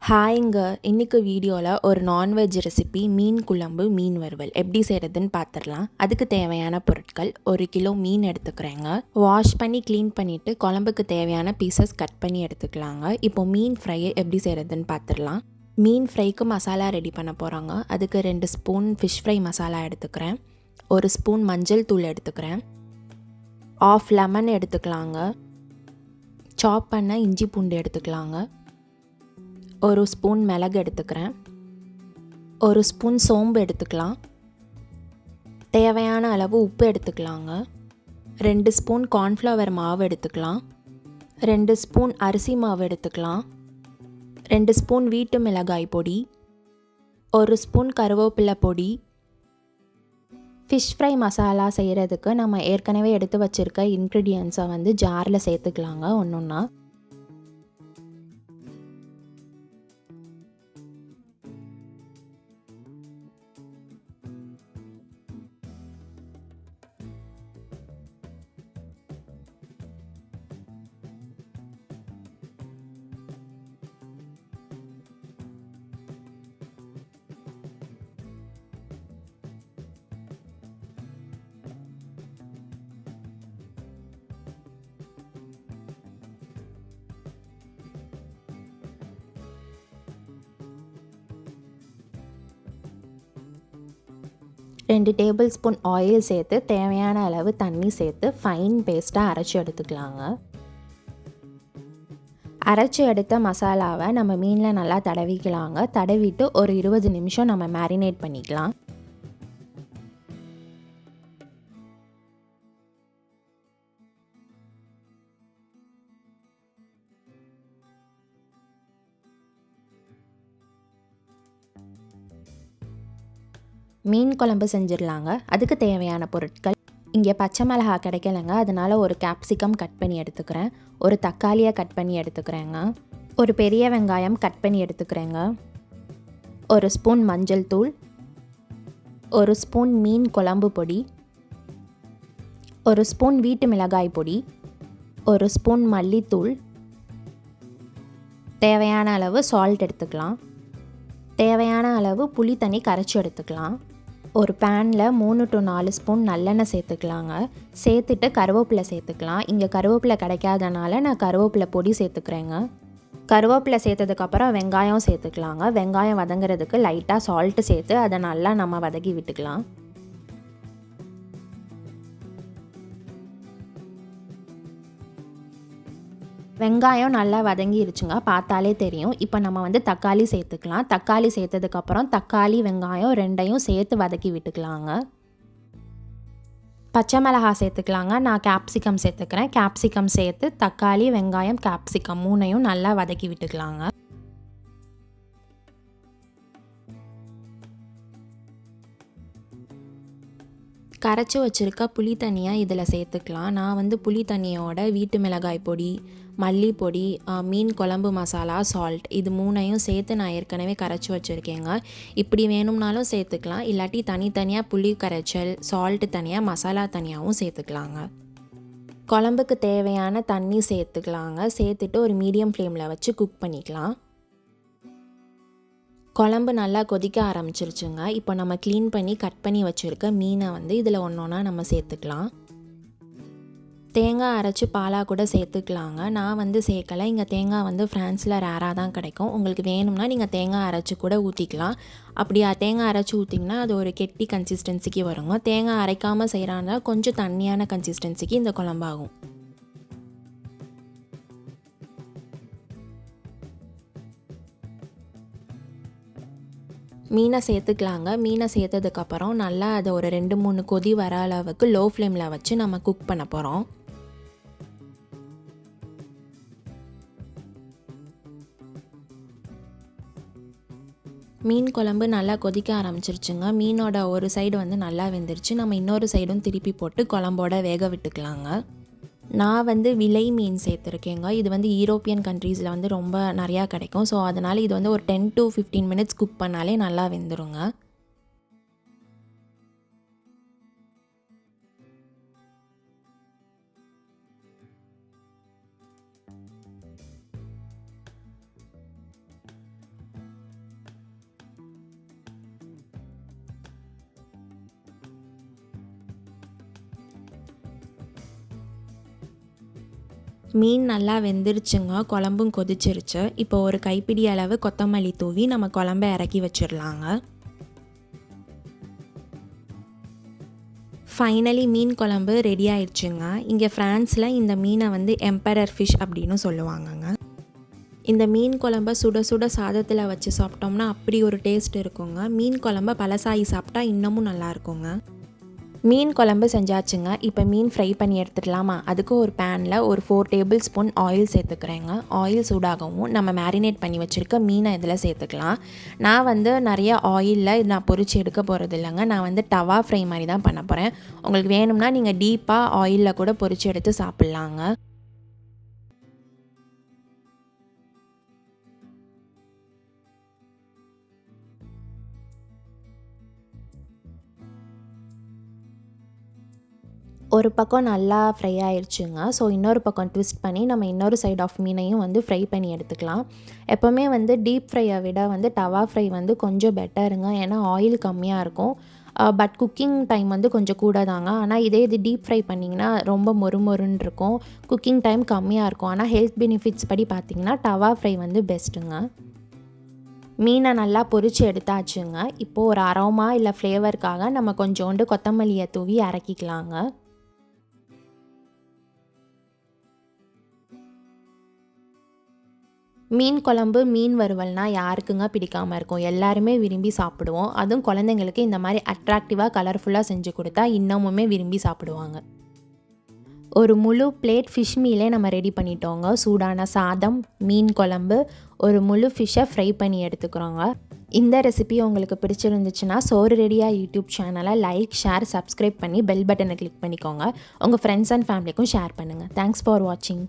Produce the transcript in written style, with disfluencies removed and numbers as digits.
ஹாய்ங்க, இன்னைக்கு வீடியோவில் ஒரு நான்வெஜ் ரெசிபி மீன் குழம்பு மீன் வறுவல் எப்படி செய்கிறதுன்னு பார்த்துடலாம். அதுக்கு தேவையான பொருட்கள்: 1 கிலோ மீன் எடுத்துக்கிறேங்க. வாஷ் பண்ணி க்ளீன் பண்ணிவிட்டு குழம்புக்கு தேவையான பீசஸ் கட் பண்ணி எடுத்துக்கலாங்க. இப்போ மீன் ஃப்ரை எப்படி செய்கிறதுன்னு பார்த்துடலாம். மீன் ஃப்ரைக்கு மசாலா ரெடி பண்ண போகிறாங்க. அதுக்கு 2 ஸ்பூன் ஃபிஷ் ஃப்ரை மசாலா எடுத்துக்கிறேன். 1 ஸ்பூன் மஞ்சள் தூள் எடுத்துக்கிறேன். ஆஃப் லெமன் எடுத்துக்கலாங்க. சாப் பண்ண இஞ்சி பூண்டு எடுத்துக்கலாங்க. 1 ஸ்பூன் மிளகு எடுத்துக்கிறேன். 1 ஸ்பூன் சோம்பு எடுத்துக்கலாம். தேவையான அளவு உப்பு எடுத்துக்கலாங்க. 2 ஸ்பூன் கார்ன்ஃப்ளவர் மாவு எடுத்துக்கலாம். 2 ஸ்பூன் அரிசி மாவு எடுத்துக்கலாம். 2 ஸ்பூன் வீட்டு மிளகாய் பொடி. 1 ஸ்பூன் கருவேப்பிலை பொடி. ஃபிஷ் ஃப்ரை மசாலா செய்கிறதுக்கு நம்ம ஏற்கனவே எடுத்து வச்சுருக்க இன்க்ரீடியன்ஸை ஜாரில் சேர்த்துக்கலாங்க ஒன்றா. ரெண்டு டேபிள் ஸ்பூன் ஆயில் சேர்த்து தேவையான அளவு தண்ணி சேர்த்து ஃபைன் பேஸ்ட்டாக அரைச்சி எடுத்துக்கலாங்க. அரைச்சி எடுத்த மசாலாவை நம்ம மீனில் நல்லா தடவிக்கலாங்க. தடவிட்டு ஒரு 20 நிமிஷம் நம்ம மேரினேட் பண்ணிக்கலாம். மீன் குழம்பு செஞ்சிடலாங்க. அதுக்கு தேவையான பொருட்கள்: இங்கே பச்சை மிளகா கிடைக்கலங்க, அதனால் ஒரு கேப்சிகம் கட் பண்ணி எடுத்துக்கிறேன். ஒரு தக்காளியை கட் பண்ணி எடுத்துக்கிறேங்க. ஒரு பெரிய வெங்காயம் கட் பண்ணி எடுத்துக்கிறேங்க. 1 ஸ்பூன் மஞ்சள் தூள். 1 ஸ்பூன் மீன் குழம்பு பொடி. 1 ஸ்பூன் வீட்டு மிளகாய் பொடி. 1 ஸ்பூன் மல்லித்தூள். தேவையான அளவு சால்ட் எடுத்துக்கலாம். தேவையான அளவு புளி தண்ணி கரைச்சி எடுத்துக்கலாம். ஒரு பேனில் 3 to 4 ஸ்பூன் நல்லெண்ணெய் சேர்த்துக்கலாங்க. சேர்த்துட்டு கருவேப்பிலை சேர்த்துக்கலாம். இங்கே கருவேப்பிலை கிடைக்காதனால நான் கருவேப்பிலை பொடி சேர்த்துக்கிறேங்க. கருவேப்பிலை சேர்த்ததுக்கப்புறம் வெங்காயம் சேர்த்துக்கலாங்க. வெங்காயம் வதங்குறதுக்கு லைட்டாக சால்ட்டு சேர்த்து அதை நல்லா நம்ம வதக்கி விட்டுக்கலாம். வெங்காயம் நல்லா வதங்கிருச்சுங்க, பார்த்தாலே தெரியும். இப்போ நம்ம தக்காளி சேர்த்துக்கலாம். தக்காளி சேர்த்ததுக்கப்புறம் தக்காளி வெங்காயம் ரெண்டையும் சேர்த்து வதக்கி விட்டுக்கலாங்க. பச்சை மிளகாய் சேர்த்துக்கலாங்க. நான் கேப்சிகம் சேர்த்துக்கிறேன். கேப்சிகம் சேர்த்து தக்காளி வெங்காயம் கேப்சிகம் 3ஐயும் நல்லா வதக்கி விட்டுக்கலாங்க. கரைச்சி வச்சுருக்க புளி தண்ணியை இதில் சேர்த்துக்கலாம். நான் புளி தண்ணியோட வீட்டு மிளகாய் பொடி, மல்லிப்பொடி, மீன் குழம்பு மசாலா, சால்ட் இது 3ஐயும் சேர்த்து நான் ஏற்கனவே கரைச்சி வச்சுருக்கேங்க. இப்படி வேணும்னாலும் சேர்த்துக்கலாம். இல்லாட்டி தனித்தனியாக புளி கரைச்சல், சால்ட்டு தனியாக, மசாலா தனியாகவும் சேர்த்துக்கலாங்க. குழம்புக்கு தேவையான தண்ணி சேர்த்துக்கலாங்க. சேர்த்துட்டு ஒரு மீடியம் ஃப்ளேமில் வச்சு குக் பண்ணிக்கலாம். குழம்பு நல்லா கொதிக்க ஆரம்பிச்சிருச்சுங்க. இப்போ நம்ம க்ளீன் பண்ணி கட் பண்ணி வச்சுருக்க மீனை இதில் ஒன்றா நம்ம சேர்த்துக்கலாம். தேங்காய் அரைச்சி பாலாக கூட சேர்த்துக்கலாங்க. நான் சேர்க்கலை. இங்கே தேங்காய் ஃப்ரான்ஸில் ரேராக தான் கிடைக்கும். உங்களுக்கு வேணும்னா நீங்கள் தேங்காய் அரைச்சி கூட ஊற்றிக்கலாம். அப்படி தேங்காய் அரைச்சி ஊற்றிங்கன்னா அது ஒரு கெட்டி கன்சிஸ்டன்சிக்கு வருங்க. தேங்காய் அரைக்காமல் செய்கிறாங்க கொஞ்சம் தண்ணியான கன்சிஸ்டன்சிக்கு இந்த குழம்பாகும். மீனை சேர்த்துக்கலாங்க. மீனை சேர்த்ததுக்கப்புறம் நல்லா அதை ஒரு 2-3 கொதி வர அளவுக்கு லோ ஃப்ளேமில் வச்சு நம்ம குக் பண்ண போகிறோம். மீன் குழம்பு நல்லா கொதிக்க ஆரம்பிச்சிருச்சுங்க. மீனோட ஒரு சைடு நல்லா வெந்துருச்சு. நம்ம இன்னொரு சைடும் திருப்பி போட்டு குழம்போட வேக விட்டுக்கலாங்க. நான் விலை மீன் சேர்த்துருக்கேங்க. இது யூரோப்பியன் கண்ட்ரீஸில் ரொம்ப நிறையா கிடைக்கும். ஸோ அதனால் இது ஒரு 10 to 15 மினிட்ஸ் குக் பண்ணாலே நல்லா வெந்துருங்க. மீன் நல்லா வெந்துருச்சுங்க, குழம்பும் கொதிச்சிருச்சு. இப்போ ஒரு கைப்பிடி அளவு கொத்தமல்லி தூவி நம்ம குழம்ப இறக்கி வச்சிடலாங்க. ஃபைனலி மீன் குழம்பு ரெடி ஆயிடுச்சுங்க. இங்கே ஃப்ரான்ஸில் இந்த மீனை வந்து எம்பரர் ஃபிஷ் அப்படின்னு சொல்லுவாங்கங்க. இந்த மீன் குழம்ப சுட சுட சாதத்தில் வச்சு சாப்பிட்டோம்னா அப்படி ஒரு டேஸ்ட் இருக்குங்க. மீன் குழம்ப பழசாகி சாப்பிட்டா இன்னமும் நல்லா இருக்குங்க. மீன் குழம்பு செஞ்சாச்சுங்க. இப்போ மீன் ஃப்ரை பண்ணி எடுத்துடலாமா? அதுக்கு ஒரு பேனில் ஒரு 4 டேபிள் ஸ்பூன் ஆயில் சேர்த்துக்கிறேங்க. ஆயில் சூடாகவும் நம்ம மேரினேட் பண்ணி வச்சுருக்க மீனை இதில் சேர்த்துக்கலாம். நான் வந்து நிறைய ஆயிலில் நான் பொரிச்சு எடுக்க போகிறது இல்லைங்க. நான் வந்து டவா ஃப்ரை மாதிரி தான் பண்ண போகிறேன். உங்களுக்கு வேணும்னா நீங்கள் டீப்பாக ஆயிலில் கூட பொரிச்சு எடுத்து சாப்பிட்லாங்க. ஒரு பக்கம் நல்லா ஃப்ரை ஆயிடுச்சுங்க. ஸோ இன்னொரு பக்கம் ட்விஸ்ட் பண்ணி நம்ம இன்னொரு சைட் ஆஃப் மீனையும் வந்து ஃப்ரை பண்ணி எடுத்துக்கலாம். எப்போவுமே வந்து டீப் ஃப்ரையை விட வந்து டவா ஃப்ரை வந்து கொஞ்சம் பெட்டருங்க. ஏன்னா ஆயில் கம்மியாக இருக்கும். பட் குக்கிங் டைம் வந்து கொஞ்சம் கூட தாங்க. ஆனால் இது டீப் ஃப்ரை பண்ணிங்கன்னா ரொம்ப மொறுமொறுன்னு இருக்கும். குக்கிங் டைம் கம்மியாக இருக்கும். ஆனால் ஹெல்த் பெனிஃபிட்ஸ் படி பார்த்திங்கன்னா டவா ஃப்ரை வந்து பெஸ்ட்டுங்க. மீனை நல்லா பொரித்து எடுத்தாச்சுங்க. இப்போது ஒரு அரோமா இல்லை ஃப்ளேவருக்காக நம்ம கொஞ்சோண்டு கொத்தமல்லியை தூவி இறக்கிக்கலாங்க. மீன் குழம்பு, மீன் வறுவல்னால் யாருக்குங்க பிடிக்காமல் இருக்கும்? எல்லாருமே விரும்பி சாப்பிடுவோம். அதுவும் குழந்தைங்களுக்கு இந்த மாதிரி அட்ராக்டிவாக கலர்ஃபுல்லாக செஞ்சு கொடுத்தா இன்னமுமே விரும்பி சாப்பிடுவாங்க. ஒரு முழு பிளேட் ஃபிஷ் மீலே நம்ம ரெடி பண்ணிட்டோங்க. சூடான சாதம், மீன் குழம்பு, ஒரு முழு ஃபிஷ்ஷை ஃப்ரை பண்ணி எடுத்துக்கிறோங்க. இந்த ரெசிபி உங்களுக்கு பிடிச்சிருந்துச்சுன்னா Sooru-Ready-ah யூடியூப் சேனலை லைக், ஷேர், சப்ஸ்கிரைப் பண்ணி பெல் பட்டனை கிளிக் பண்ணிக்கோங்க. உங்கள் ஃப்ரெண்ட்ஸ் அண்ட் ஃபேமிலிக்கும் ஷேர் பண்ணுங்கள். தேங்க்ஸ் ஃபார் வாட்சிங்.